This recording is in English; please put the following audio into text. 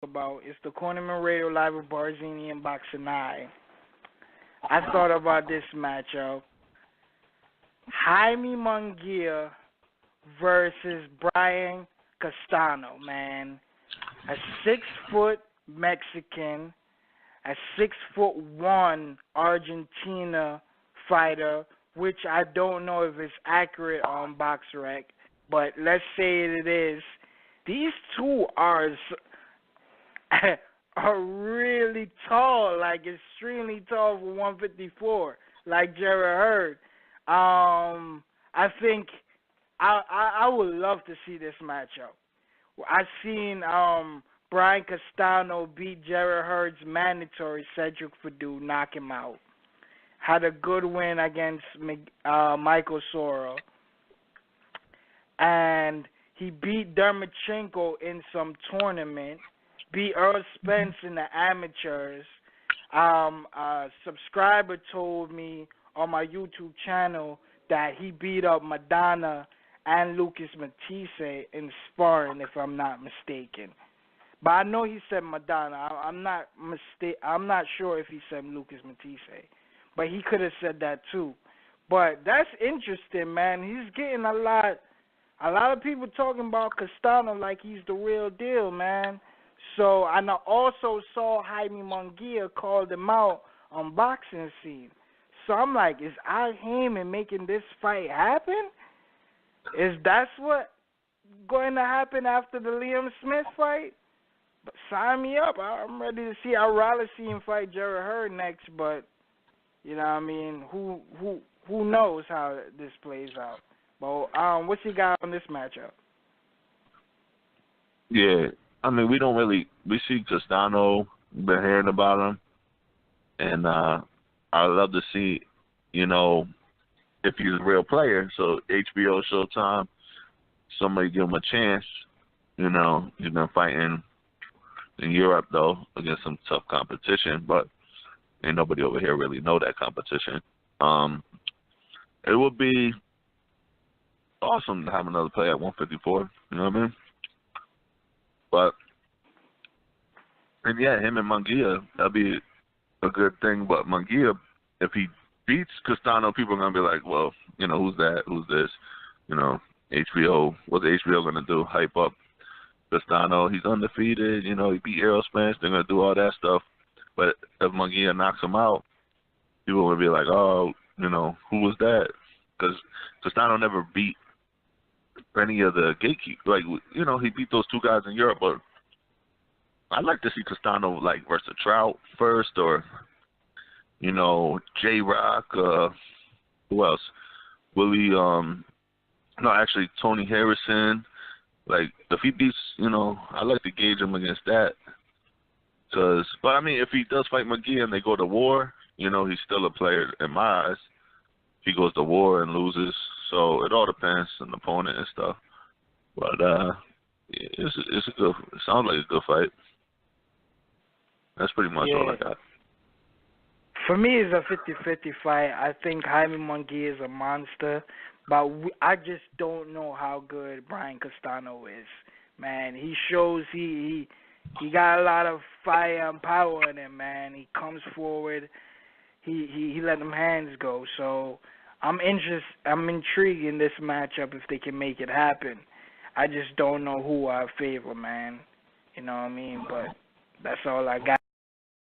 about is the Cornermen Radio Live with BARZINI and BOXINGEYE. I thought about this matchup. Jaime Munguia versus Brian Castano, man. A 6-foot Mexican, a 6'1" Argentina fighter, which I don't know if it's accurate on BoxRec, but let's say it is. These two are really tall, like extremely tall for 154, like Jarrett Hurd. I think I would love to see this matchup. I've seen Brian Castano beat Jarrett Hurd's mandatory Cedric Fadou, knock him out. Had a good win against Michael Soro. And he beat Dermachenko in some tournament. Beat Earl Spence in the amateurs. A subscriber told me on my YouTube channel that he beat up Madonna and Lucas Matisse in sparring, if I'm not mistaken. But I know he said Madonna. I'm not sure if he said Lucas Matisse. But he could have said that too. But that's interesting, man. He's getting a lot of people talking about Castano like he's the real deal, man. So, and I also saw Jaime Munguia called him out on Boxing Scene. So I'm like, is I Heyman making this fight happen? Is that's what going to happen after the Liam Smith fight? But sign me up. I'm ready to see. I'd rather see him fight Jarrett Hurd next, but you know what I mean? Who knows how this plays out? But what you got on this matchup? Yeah, I mean, we see Castano, been hearing about him, and I'd love to see, if he's a real player. So HBO, Showtime, somebody give him a chance. He's been fighting in Europe, though, against some tough competition, but ain't nobody over here really know that competition. It would be awesome to have another player at 154, you know what I mean? But, and yeah, him and Munguia, that'd be a good thing. But Munguia, if he beats Castano, people are going to be like, well, who's that? Who's this? HBO, what's HBO going to do? Hype up Castano. He's undefeated. He beat Errol Spence. They're going to do all that stuff. But if Munguia knocks him out, people will be like, oh, who was that? Because Castano never beat any of the gatekeepers. Like, he beat those two guys in Europe, but I'd like to see Castano, versus Trout first, or, J-Rock, who else? Willie, Tony Harrison. If he beats, I'd like to gauge him against that. But, I mean, if he does fight McGee and they go to war, he's still a player in my eyes. If he goes to war and loses, so it all depends on the opponent and stuff. But it sounds like a good fight. That's pretty much all I got. For me, it's a 50-50 fight. I think Jaime Munguia is a monster, but I just don't know how good Brian Castano is. Man, he shows he got a lot of fire and power in him, man. He comes forward. He let them hands go. So I'm intrigued in this matchup if they can make it happen. I just don't know who I favor, man. You know what I mean? But that's all I got.